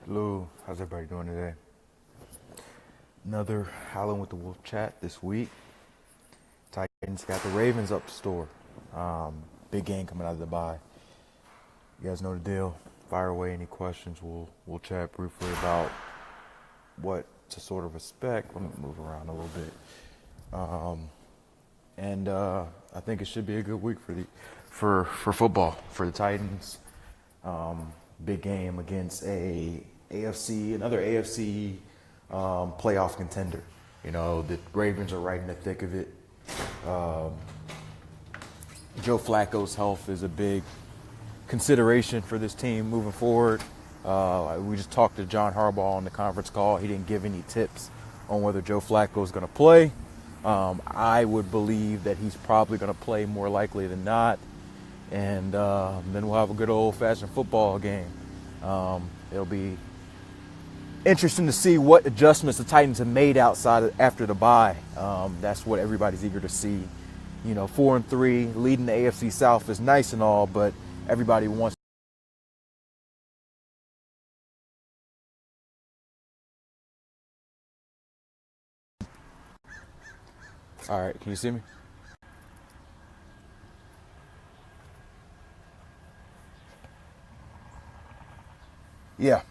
Hello, how's everybody doing today? Another Howling with the Wolf chat this week. Titans got the Ravens up the store. Big game coming out of the bye. You guys know the deal. Fire away any questions. We'll chat briefly about what to sort of expect. Let me move around a little bit. And I think it should be a good week for football for the Titans. Big game against another AFC playoff contender. You know, the Ravens are right in the thick of it. Joe Flacco's health is a big consideration for this team moving forward. We just talked to John Harbaugh on the conference call. He didn't give any tips on whether Joe Flacco is going to play. I would believe that he's probably going to play more likely than not. And then we'll have a good old-fashioned football game. It'll be interesting to see what adjustments the Titans have made after the bye. That's what everybody's eager to see. You know, 4-3, leading the AFC South is nice and all, but everybody wants. All right, can you see me? Yeah,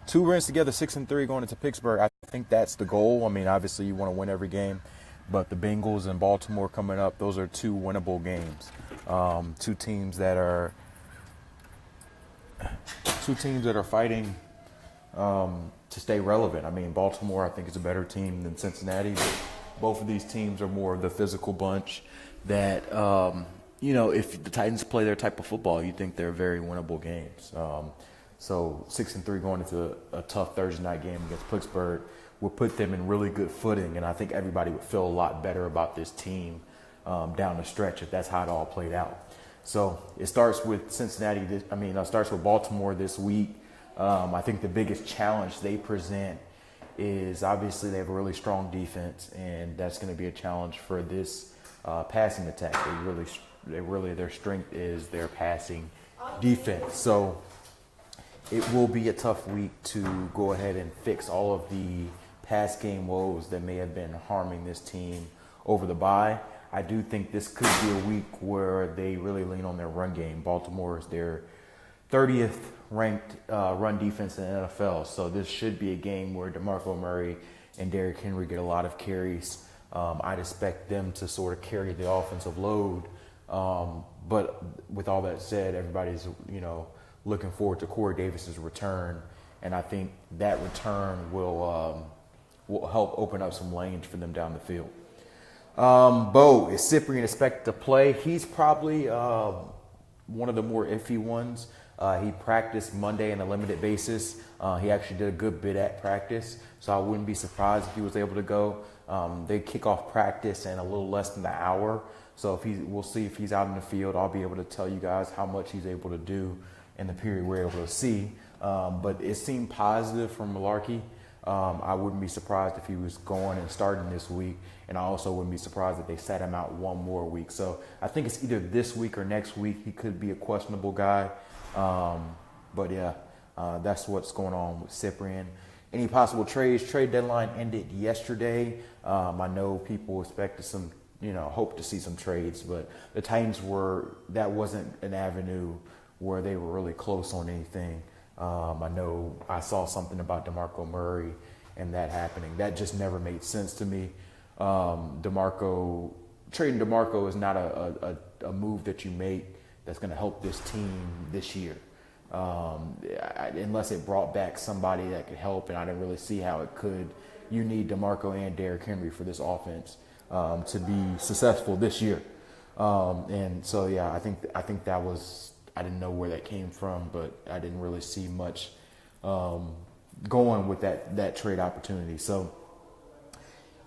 2 wins together, 6-3 going into Pittsburgh. I think that's the goal. I mean, obviously you want to win every game, but the Bengals and Baltimore coming up, those are two winnable games. Two teams that are fighting to stay relevant. I mean, Baltimore I think is a better team than Cincinnati, but both of these teams are more of the physical bunch that if the Titans play their type of football, you think they're very winnable games. So 6-3 going into a tough Thursday night game against Pittsburgh will put them in really good footing, and I think everybody would feel a lot better about this team down the stretch if that's how it all played out. So it starts with starts with Baltimore this week. I think the biggest challenge they present is obviously they have a really strong defense, and that's going to be a challenge for this passing attack. Their strength is their passing defense. So it will be a tough week to go ahead and fix all of the pass game woes that may have been harming this team over the bye. I do think this could be a week where they really lean on their run game. Baltimore is their 30th ranked run defense in the NFL, so this should be a game where DeMarco Murray and Derrick Henry get a lot of carries. I'd expect them to sort of carry the offensive load. But with all that said, everybody's, looking forward to Corey Davis's return, and I think that return will help open up some lanes for them down the field. Bo, is Cyprien expected to play? He's probably one of the more iffy ones. He practiced Monday on a limited basis. He actually did a good bit at practice, so I wouldn't be surprised if he was able to go. They kick off practice in a little less than an hour, so we'll see if he's out in the field. I'll be able to tell you guys how much he's able to do in the period we're able to see. But it seemed positive from Malarkey. I wouldn't be surprised if he was going and starting this week, and I also wouldn't be surprised if they sat him out one more week. So I think it's either this week or next week. He could be a questionable guy. That's what's going on with Cyprien. Any possible trades? Trade deadline ended yesterday. I know people expected some, hope to see some trades, but the Titans that wasn't an avenue where they were really close on anything. I know I saw something about DeMarco Murray and that happening. That just never made sense to me. Trading DeMarco is not a move that you make that's going to help this team this year. Unless it brought back somebody that could help, and I didn't really see how it could. You need DeMarco and Derrick Henry for this offense to be successful this year. I think that was, I didn't know where that came from, but I didn't really see much going with that trade opportunity. So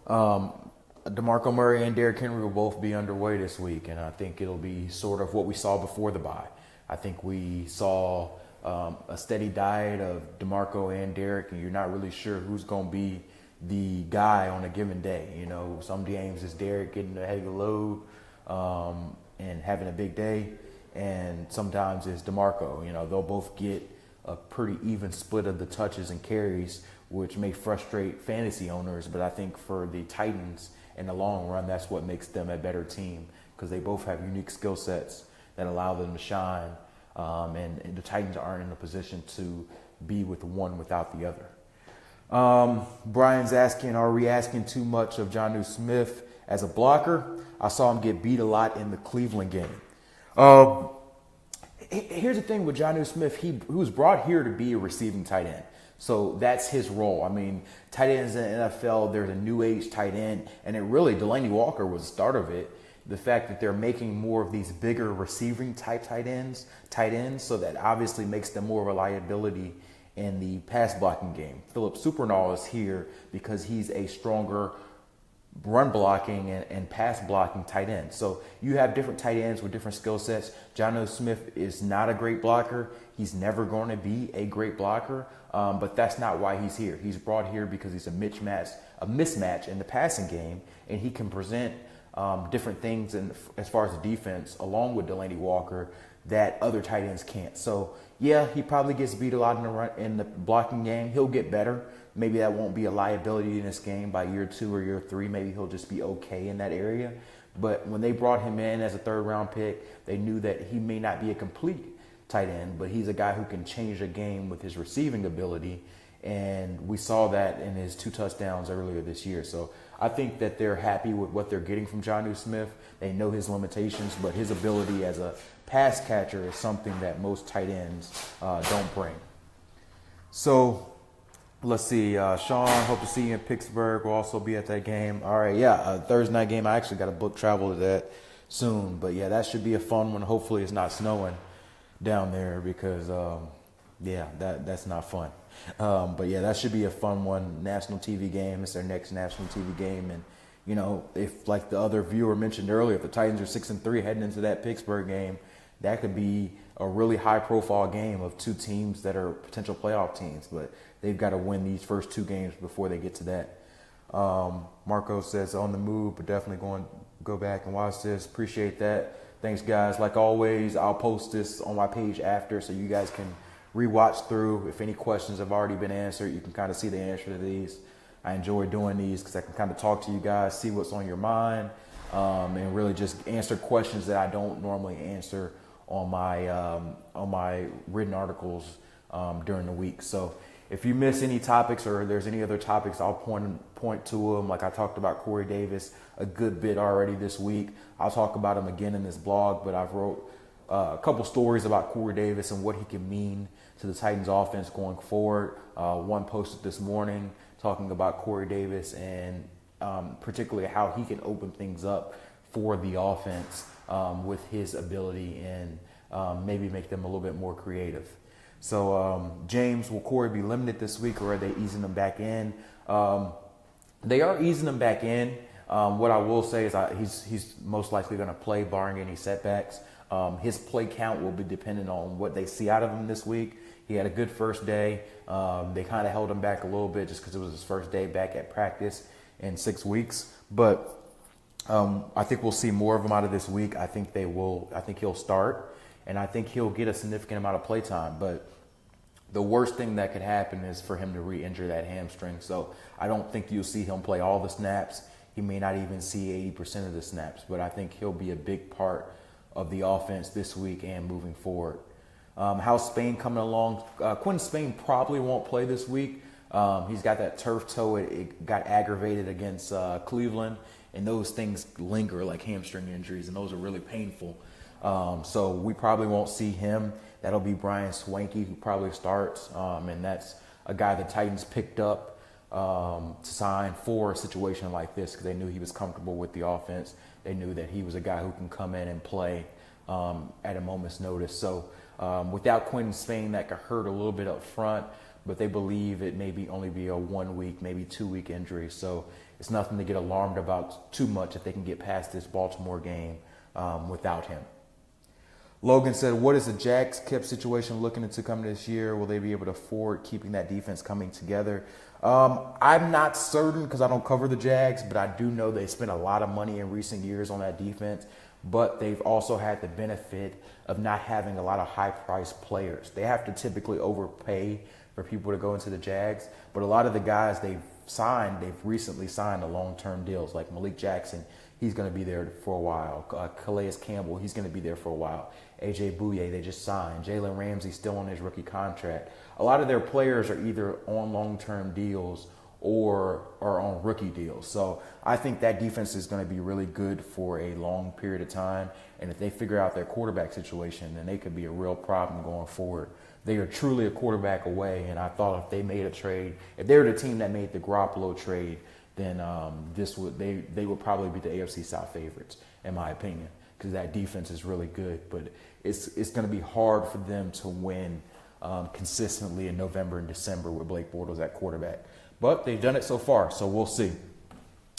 DeMarco Murray and Derrick Henry will both be underway this week, and I think it'll be sort of what we saw before the bye. I think we saw a steady diet of DeMarco and Derrick, and you're not really sure who's going to be the guy on a given day. Some games it's Derrick getting a heavy load and having a big day, and sometimes it's DeMarco. They'll both get a pretty even split of the touches and carries, which may frustrate fantasy owners. But I think for the Titans in the long run, that's what makes them a better team, because they both have unique skill sets that allow them to shine. And the Titans aren't in a position to be with one without the other. Brian's asking, are we asking too much of Jonnu Smith as a blocker? I saw him get beat a lot in the Cleveland game. Here's the thing with Jonnu Smith. He was brought here to be a receiving tight end. So that's his role. I mean, tight ends in the NFL, there's a new age tight end. And it really, Delaney Walker was the start of it. The fact that they're making more of these bigger receiving type tight ends, so that obviously makes them more of a liability in the pass blocking game. Philip Supernall is here because he's a stronger run blocking and pass blocking tight end. So you have different tight ends with different skill sets. Jonnu Smith is not a great blocker. He's never going to be a great blocker, but that's not why he's here. He's brought here because he's a mismatch in the passing game, and he can present different things as far as the defense, along with Delaney Walker, that other tight ends can't. So yeah, he probably gets beat a lot in the blocking game. He'll get better. Maybe that won't be a liability in this game by year 2 or year 3. Maybe he'll just be okay in that area. But when they brought him in as a 3rd round pick, they knew that he may not be a complete tight end, but he's a guy who can change a game with his receiving ability. And we saw that in his 2 touchdowns earlier this year. So I think that they're happy with what they're getting from Jonnu Smith. They know his limitations, but his ability as a pass catcher is something that most tight ends don't bring. So let's see. Sean, hope to see you in Pittsburgh. We'll also be at that game. All right, yeah, Thursday night game. I actually got to book travel to that soon. But, yeah, that should be a fun one. Hopefully it's not snowing down there because, that's not fun. But, yeah, that should be a fun one. National TV game. It's their next national TV game. And, you know, if, like the other viewer mentioned earlier, if the Titans are 6-3 heading into that Pittsburgh game, that could be a really high-profile game of 2 teams that are potential playoff teams. But they've got to win these first 2 games before they get to that. Marco says, on the move, but definitely going to go back and watch this. Appreciate that. Thanks, guys. Like always, I'll post this on my page after so you guys can rewatch through. If any questions have already been answered, you can kind of see the answer to these. I enjoy doing these because I can kind of talk to you guys, see what's on your mind, and really just answer questions that I don't normally answer on my written articles during the week. So if you miss any topics or there's any other topics, I'll point to them. Like I talked about Corey Davis a good bit already this week. I'll talk about him again in this blog, but I've wrote a couple stories about Corey Davis and what he can mean to the Titans offense going forward. One posted this morning talking about Corey Davis and particularly how he can open things up for the offense with his ability and maybe make them a little bit more creative. So, James, will Corey be limited this week or are they easing him back in? They are easing him back in. What I will say is he's most likely going to play barring any setbacks. His play count will be dependent on what they see out of him this week. He had a good first day. They kind of held him back a little bit just because it was his first day back at practice in 6 weeks. But I think we'll see more of him out of this week. I think he'll start, and I think he'll get a significant amount of play time. But the worst thing that could happen is for him to re-injure that hamstring. So I don't think you'll see him play all the snaps. He may not even see 80% of the snaps, but I think he'll be a big part of the offense this week and moving forward. How's Spain coming along? Quinn Spain probably won't play this week. He's got that turf toe. It got aggravated against Cleveland, and those things linger like hamstring injuries, and those are really painful. So we probably won't see him. That'll be Brian Swanky who probably starts, and that's a guy the Titans picked up to sign for a situation like this because they knew he was comfortable with the offense. They knew that he was a guy who can come in and play at a moment's notice. So without Quinn Spain, that could hurt a little bit up front, but they believe it may only be a 1 week, maybe 2 week injury. So it's nothing to get alarmed about too much if they can get past this Baltimore game without him. Logan said, what is the Jags cap situation looking into coming this year? Will they be able to afford keeping that defense coming together? I'm not certain because I don't cover the Jags, but I do know they spent a lot of money in recent years on that defense. but they've also had the benefit of not having a lot of high-priced players. They have to typically overpay for people to go into the Jags, but a lot of the guys they've recently signed to long-term deals, like Malik Jackson. He's going to be there for a while. Calais Campbell, he's going to be there for a while. A.J. Bouye, they just signed. Jalen Ramsey still on his rookie contract. A lot of their players are either on long-term deals or are on rookie deals. So I think that defense is going to be really good for a long period of time. And if they figure out their quarterback situation, then they could be a real problem going forward. They are truly a quarterback away, and I thought if they made a trade, if they were the team that made the Garoppolo trade, then they would probably be the AFC South favorites, in my opinion, because that defense is really good. But it's going to be hard for them to win consistently in November and December with Blake Bortles at quarterback. But they've done it so far, so we'll see.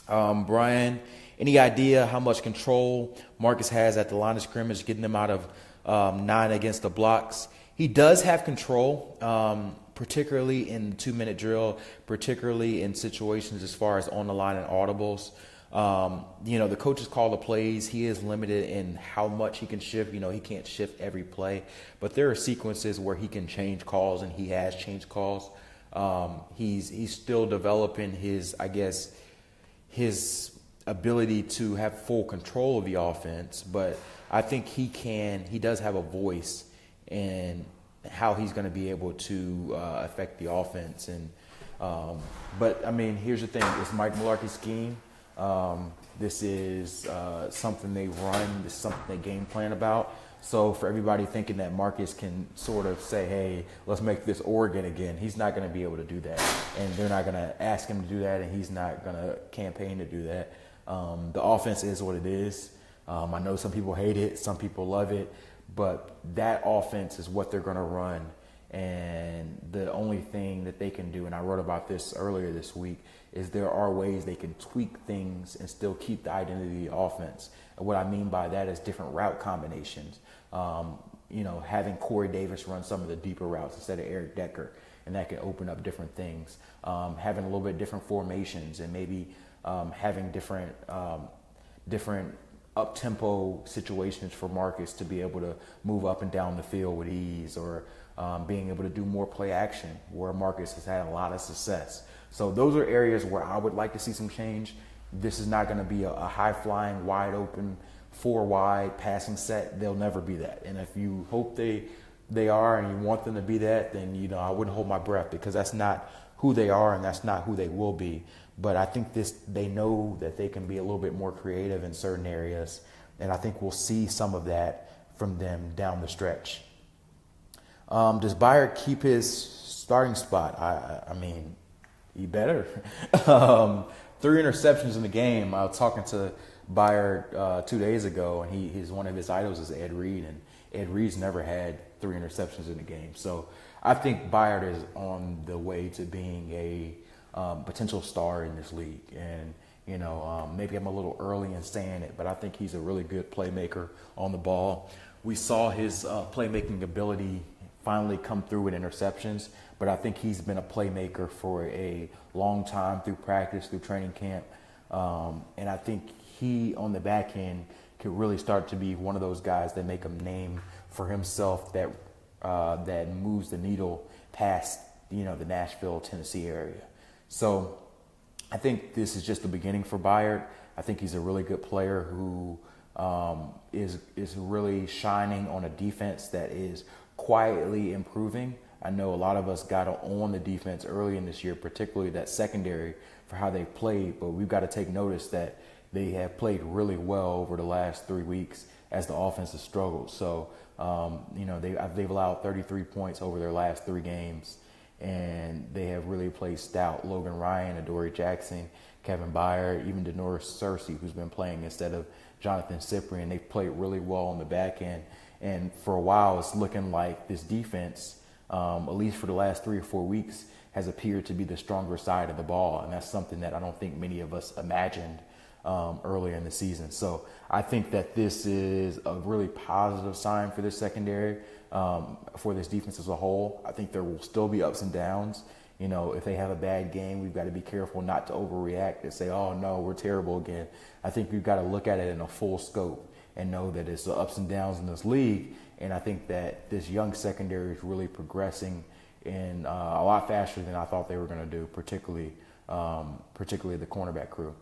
Brian, any idea how much control Marcus has at the line of scrimmage, getting them out of 9 against the blocks? He does have control, particularly in the 2-minute drill, particularly in situations as far as on the line and audibles. The coaches call the plays. He is limited in how much he can shift. He can't shift every play, but there are sequences where he can change calls, and he has changed calls. He's still developing his ability to have full control of the offense, but I think he does have a voice in how he's going to be able to affect the offense. But I mean, here's the thing: it's Mike Mularkey's scheme. This is something they run. This is something they game plan about. So for everybody thinking that Marcus can sort of say, hey, let's make this Oregon again, he's not going to be able to do that. And they're not going to ask him to do that, and he's not going to campaign to do that. The offense is what it is. I know some people hate it. Some people love it. But that offense is what they're going to run. And the only thing that they can do, and I wrote about this earlier this week, is there are ways they can tweak things and still keep the identity of the offense. And what I mean by that is different route combinations. Having Corey Davis run some of the deeper routes instead of Eric Decker, and that can open up different things. Having a little bit different formations, and maybe having different up-tempo situations for Marcus to be able to move up and down the field with ease, or being able to do more play action where Marcus has had a lot of success. So those are areas where I would like to see some change. This is not going to be a high-flying, wide-open, 4-wide passing set. They'll never be that. And if you hope they are and you want them to be that, then, I wouldn't hold my breath, because that's not who they are and that's not who they will be. But I think they know that they can be a little bit more creative in certain areas, and I think we'll see some of that from them down the stretch. Does Byard keep his starting spot? I mean, he better. 3 interceptions in the game. I was talking to Byard 2 days ago, and one of his idols is Ed Reed, and Ed Reed's never had 3 interceptions in the game. So I think Byard is on the way to being a potential star in this league. And, maybe I'm a little early in saying it, but I think he's a really good playmaker on the ball. We saw his playmaking ability finally come through with interceptions, but I think he's been a playmaker for a long time through practice, through training camp. And I think he, on the back end, could really start to be one of those guys that make a name for himself that moves the needle past, the Nashville, Tennessee area. So I think this is just the beginning for Byard. I think he's a really good player who is really shining on a defense that is quietly improving. I know a lot of us got on the defense early in this year, particularly that secondary, for how they played, but we've got to take notice that they have played really well over the last 3 weeks as the offense has struggled. So, they've allowed 33 points over their last 3 games, and they have really played stout. Logan Ryan, Adoree Jackson, Kevin Byard, even Denoris Cersei, who's been playing instead of Jonathan Cyprien. They've played really well on the back end. And for a while, it's looking like this defense, at least for the last 3 or 4 weeks, has appeared to be the stronger side of the ball. And that's something that I don't think many of us imagined earlier in the season. So I think that this is a really positive sign for this secondary, for this defense as a whole. I think there will still be ups and downs. If they have a bad game, we've got to be careful not to overreact and say, oh, no, we're terrible again. I think we've got to look at it in a full scope and know that it's the ups and downs in this league. And I think that this young secondary is really progressing in a lot faster than I thought they were going to do, particularly the cornerback crew.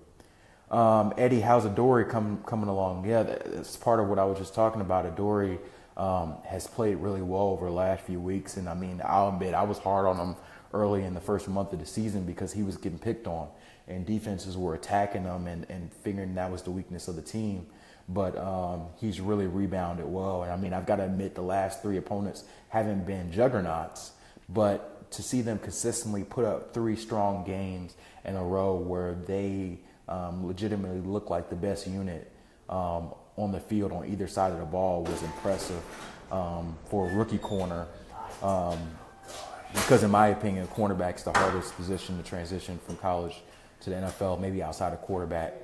Eddie, how's Adoree coming along? Yeah, that's part of what I was just talking about. Adoree has played really well over the last few weeks, and I mean, I'll admit I was hard on him early in the first month of the season because he was getting picked on, and defenses were attacking him and figuring that was the weakness of the team. But he's really rebounded well, and I mean, I've got to admit the last 3 opponents haven't been juggernauts, but to see them consistently put up 3 strong games in a row where they legitimately look like the best unit on the field on either side of the ball was impressive for a rookie corner. Because in my opinion, cornerback's the hardest position to transition from college to the NFL, maybe outside of quarterback.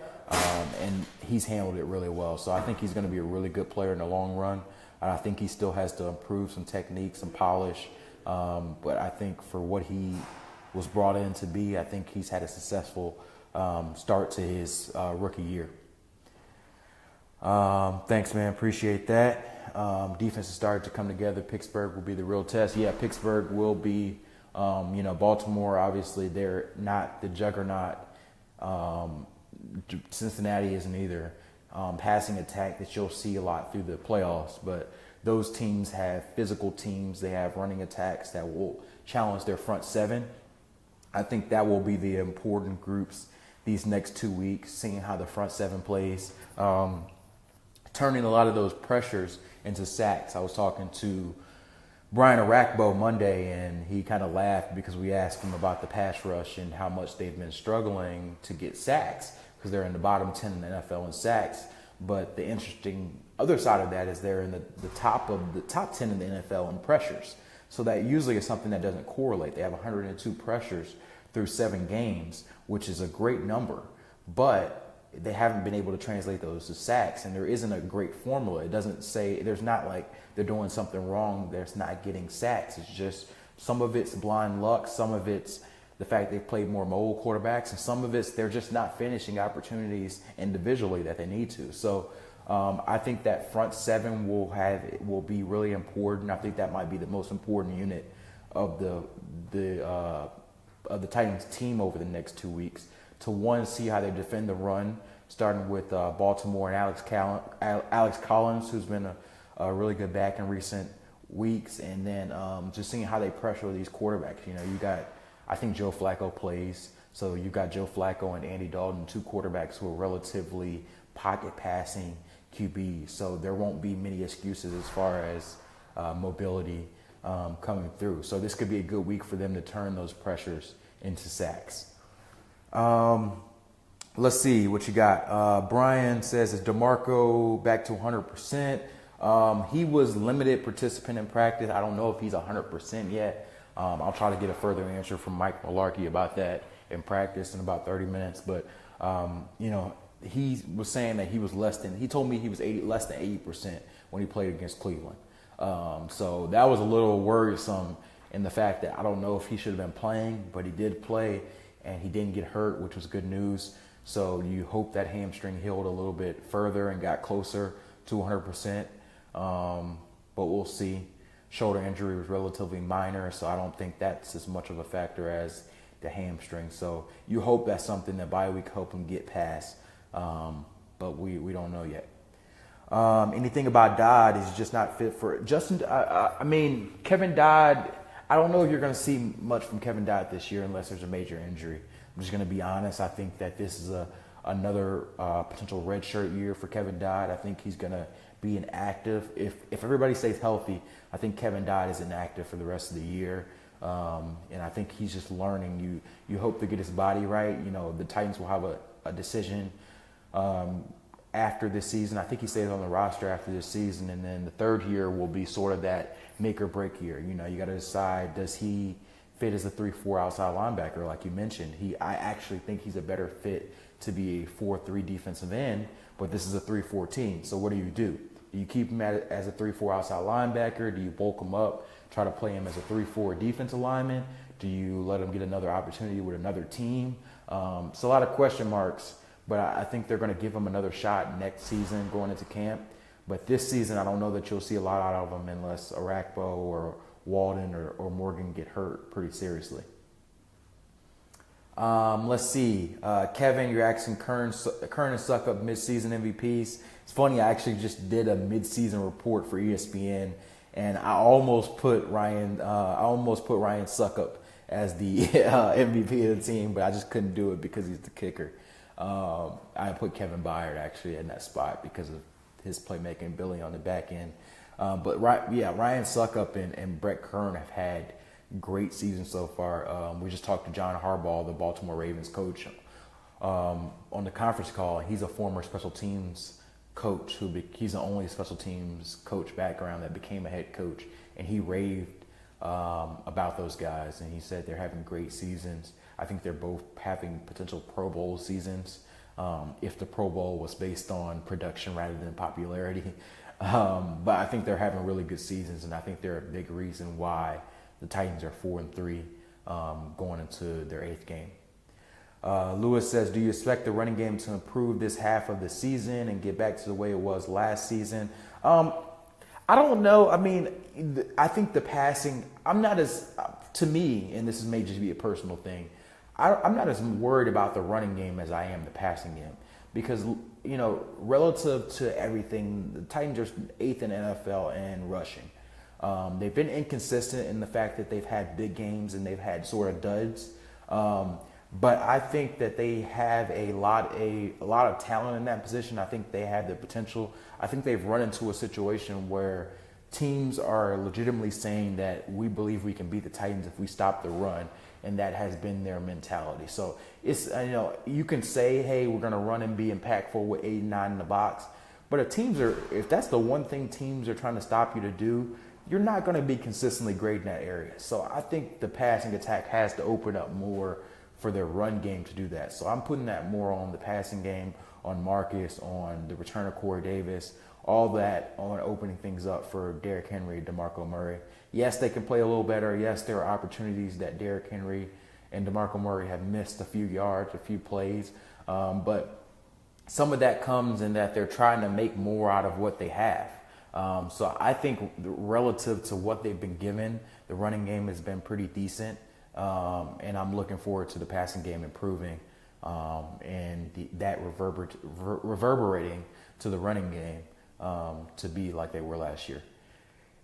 And he's handled it really well. So I think he's going to be a really good player in the long run. I think he still has to improve some technique, some polish. But I think for what he was brought in to be, I think he's had a successful start to his rookie year. Thanks, man. Appreciate that. Defense has started to come together. Pittsburgh will be the real test. Yeah, Pittsburgh will be, Baltimore, obviously, they're not the juggernaut. Cincinnati isn't either. Passing attack that you'll see a lot through the playoffs, but those teams have physical teams. They have running attacks that will challenge their front seven. I think that will be the important groups these next 2 weeks, seeing how the front seven plays, turning a lot of those pressures into sacks. I was talking to Brian Arakbo Monday, and he kind of laughed because we asked him about the pass rush and how much they've been struggling to get sacks because they're in the bottom 10 in the NFL in sacks. But the interesting other side of that is they're in the top 10 in the NFL in pressures. So that usually is something that doesn't correlate. They have 102 pressures through 7 games, which is a great number. But they haven't been able to translate those to sacks, and there isn't a great formula. It doesn't say, there's not like they're doing something wrong, they're not getting sacks. It's just some of it's blind luck, some of it's the fact they've played more mobile quarterbacks, and some of it's they're just not finishing opportunities individually that they need to. So I think that front seven will be really important. I think that might be the most important unit of the Titans team over the next 2 weeks. To one, see how they defend the run, starting with Baltimore and Alex Collins, who's been a really good back in recent weeks, and then just seeing how they pressure these quarterbacks. You got, I think Joe Flacco plays, so you got Joe Flacco and Andy Dalton, 2 quarterbacks who are relatively pocket passing QBs. So there won't be many excuses as far as mobility coming through. So this could be a good week for them to turn those pressures into sacks. Let's see what you got. Brian says, is DeMarco back to 100%? He was limited participant in practice. I don't know if he's 100% yet. I'll try to get a further answer from Mike Malarkey about that in practice in about 30 minutes. But, he was saying that he told me he was less than 80% when he played against Cleveland. So that was a little worrisome in the fact that I don't know if he should have been playing, but he did play and he didn't get hurt, which was good news. So you hope that hamstring healed a little bit further and got closer to 100%. But we'll see. Shoulder injury was relatively minor, so I don't think that's as much of a factor as the hamstring. So you hope that's something that bye week help him get past. But we don't know yet. Anything about Dodd is just not fit for it. Justin. I mean, Kevin Dodd. I don't know if you're going to see much from Kevin Dodd this year unless there's a major injury. I'm just going to be honest. I think that this is another potential redshirt year for Kevin Dodd. I think he's going to be inactive. If everybody stays healthy, I think Kevin Dodd is inactive for the rest of the year. And I think he's just learning. You hope to get his body right. The Titans will have a decision after this season. I think he stays on the roster after this season, and then the third year will be sort of that make or break year. You got to decide, does he fit as a 3-4 outside linebacker like you mentioned? I actually think he's a better fit to be a 4-3 defensive end, but this is a 3-4 team. So what do? Do you keep him as a 3-4 outside linebacker? Do you bulk him up, try to play him as a 3-4 defensive lineman? Do you let him get another opportunity with another team? It's a lot of question marks. But I think they're going to give him another shot next season going into camp. But this season, I don't know that you'll see a lot out of him unless Arakpo or Walden or Morgan get hurt pretty seriously. Let's see. Kevin, you're asking Kern and Suckup midseason MVPs. It's funny, I actually just did a midseason report for ESPN, and I almost put Ryan Suckup as the MVP of the team, but I just couldn't do it because he's the kicker. I put Kevin Byard actually in that spot because of his playmaking ability on the back end. But Ryan Suckup and Brett Kern have had great seasons so far. We just talked to John Harbaugh, the Baltimore Ravens coach, on the conference call. He's a former special teams coach he's the only special teams coach background that became a head coach, and he raved about those guys, and he said they're having great seasons. I think they're both having potential Pro Bowl seasons if the Pro Bowl was based on production rather than popularity. But I think they're having really good seasons, and I think they're a big reason why the Titans are 4-3 going into their 8th game. Lewis says, do you expect the running game to improve this half of the season and get back to the way it was last season? I don't know. I mean, I think the passing, to me, and this may just be a personal thing, I'm not as worried about the running game as I am the passing game. Because, relative to everything, the Titans are 8th in NFL in rushing. They've been inconsistent in the fact that they've had big games and they've had sort of duds. But I think that they have a lot of talent in that position. I think they have the potential. I think they've run into a situation where teams are legitimately saying that we believe we can beat the Titans if we stop the run, and that has been their mentality. So it's, you can say, hey, we're going to run and be impactful with 8 and 9 in the box, but if that's the one thing teams are trying to stop you to do, you're not going to be consistently great in that area. So I think the passing attack has to open up more for their run game to do that. So I'm putting that more on the passing game, on Marcus, on the return of Corey Davis, all that on opening things up for Derrick Henry, DeMarco Murray. Yes, they can play a little better. Yes, there are opportunities that Derrick Henry and DeMarco Murray have missed a few yards, a few plays. But some of that comes in that they're trying to make more out of what they have. So I think relative to what they've been given, the running game has been pretty decent. And I'm looking forward to the passing game improving and that reverberating to the running game to be like they were last year.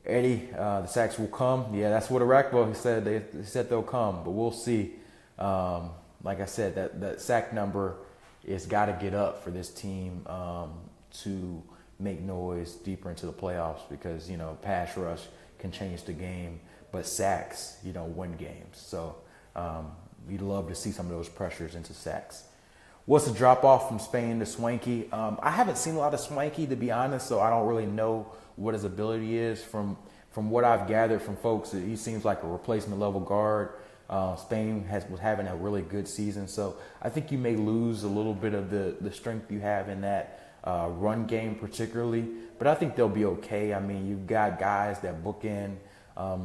Eddie, the sacks will come. Yeah, that's what Arakpo he said. They said they'll come, but we'll see. Like I said, that sack number has got to get up for this team to make noise deeper into the playoffs because, pass rush can change the game, but sacks, win games. So we'd love to see some of those pressures into sacks. What's the drop-off from Spain to Swanky? I haven't seen a lot of Swanky, to be honest, so I don't really know what his ability is. From what I've gathered from folks, he seems like a replacement-level guard. Spain was having a really good season, so I think you may lose a little bit of the strength you have in that run game particularly, but I think they'll be okay. I mean, you've got guys that bookend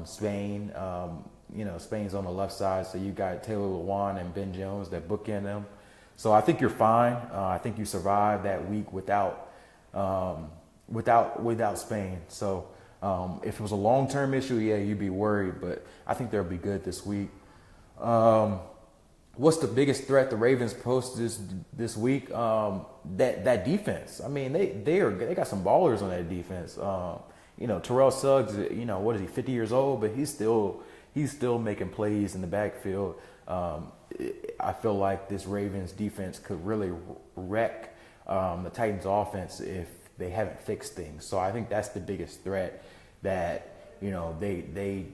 Spain. Spain's on the left side, so you got Taylor Lewan and Ben Jones that bookend them. So I think you're fine. I think you survived that week without Spain. So if it was a long-term issue, yeah, you'd be worried, but I think they'll be good this week. What's the biggest threat the Ravens pose this week? That defense. I mean, they got some ballers on that defense. Terrell Suggs, what is he, 50 years old, but he's still making plays in the backfield. I feel like this Ravens defense could really wreck the Titans offense if they haven't fixed things. So I think that's the biggest threat, that they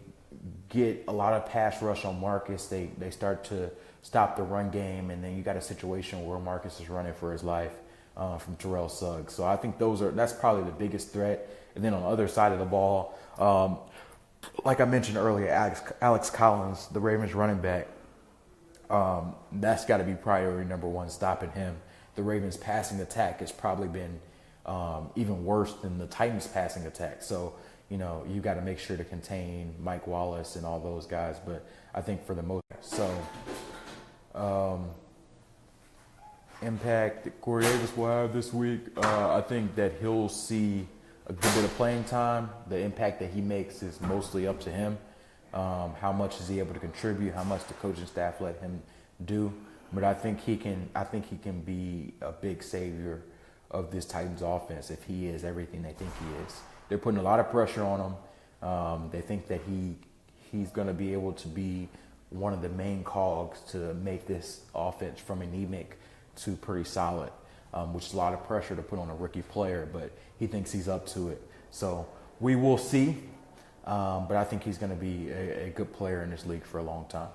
get a lot of pass rush on Marcus. They start to stop the run game, and then you got a situation where Marcus is running for his life from Terrell Suggs. So I think that's probably the biggest threat. And then on the other side of the ball, like I mentioned earlier, Alex Collins, the Ravens running back, that's got to be priority number one, stopping him. The Ravens passing attack has probably been even worse than the Titans passing attack. So, you got to make sure to contain Mike Wallace and all those guys. But I think for the most impact that Corey Davis will have this week, I think that he'll see a good bit of playing time. The impact that he makes is mostly up to him. How much is he able to contribute? How much the coaching staff let him do? But I think he can be a big savior of this Titans offense if he is everything they think he is. They're putting a lot of pressure on him. They think that he's going to be able to be one of the main cogs to make this offense from anemic to pretty solid, which is a lot of pressure to put on a rookie player, but he thinks he's up to it. So we will see, but I think he's going to be a good player in this league for a long time.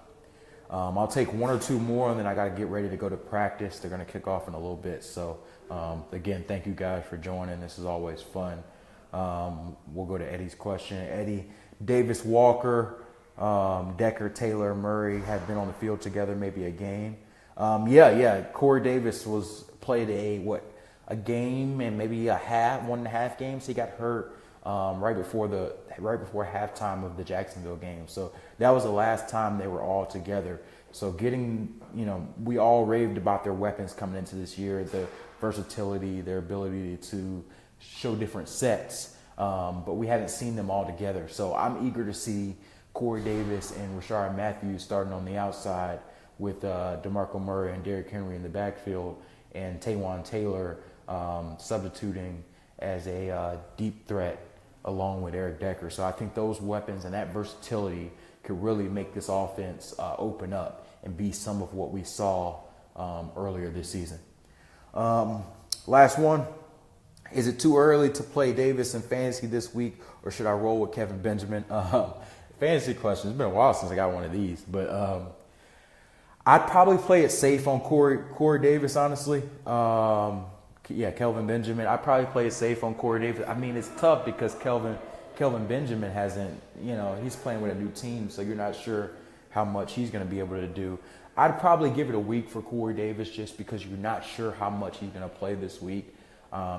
I'll take one or two more, and then I got to get ready to go to practice. They're going to kick off in a little bit. So, again, thank you guys for joining. This is always fun. We'll go to Eddie's question. Eddie, Davis, Walker, Decker, Taylor, Murray have been on the field together, maybe a game. Yeah. Corey Davis played a game and maybe 1.5 games. He got hurt right before halftime of the Jacksonville game. So that was the last time they were all together. So we all raved about their weapons coming into this year, the versatility, their ability to show different sets. But we haven't seen them all together. So I'm eager to see Corey Davis and Rashard Matthews starting on the outside with DeMarco Murray and Derrick Henry in the backfield, and Taywan Taylor substituting as a deep threat along with Eric Decker. So I think those weapons and that versatility could really make this offense open up and be some of what we saw earlier this season. Last one. Is it too early to play Davis in fantasy this week, or should I roll with Kevin Benjamin? Fantasy question. It's been a while since I got one of these, but I'd probably play it safe on Corey Davis, honestly. Kelvin Benjamin. I'd probably play it safe on Corey Davis. I mean, it's tough because Kelvin Benjamin hasn't, he's playing with a new team, so you're not sure how much he's going to be able to do. I'd probably give it a week for Corey Davis just because you're not sure how much he's going to play this week.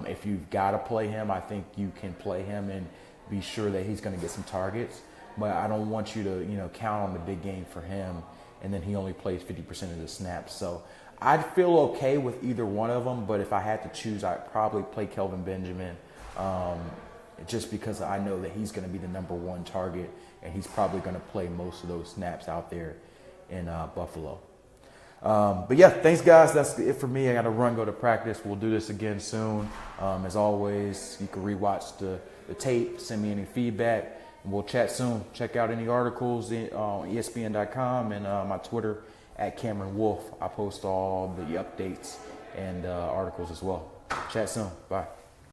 If you've got to play him, I think you can play him and be sure that he's going to get some targets. But I don't want you to, count on the big game for him, and then he only plays 50% of the snaps. So I'd feel okay with either one of them, but if I had to choose, I'd probably play Kelvin Benjamin just because I know that he's going to be the number one target, and he's probably going to play most of those snaps out there in Buffalo. But yeah, thanks guys. That's it for me. I got to go to practice. We'll do this again soon. As always, you can rewatch the tape, send me any feedback, and we'll chat soon. Check out any articles on ESPN.com and my Twitter @Cameron Wolfe. I post all the updates and articles as well. Chat soon. Bye.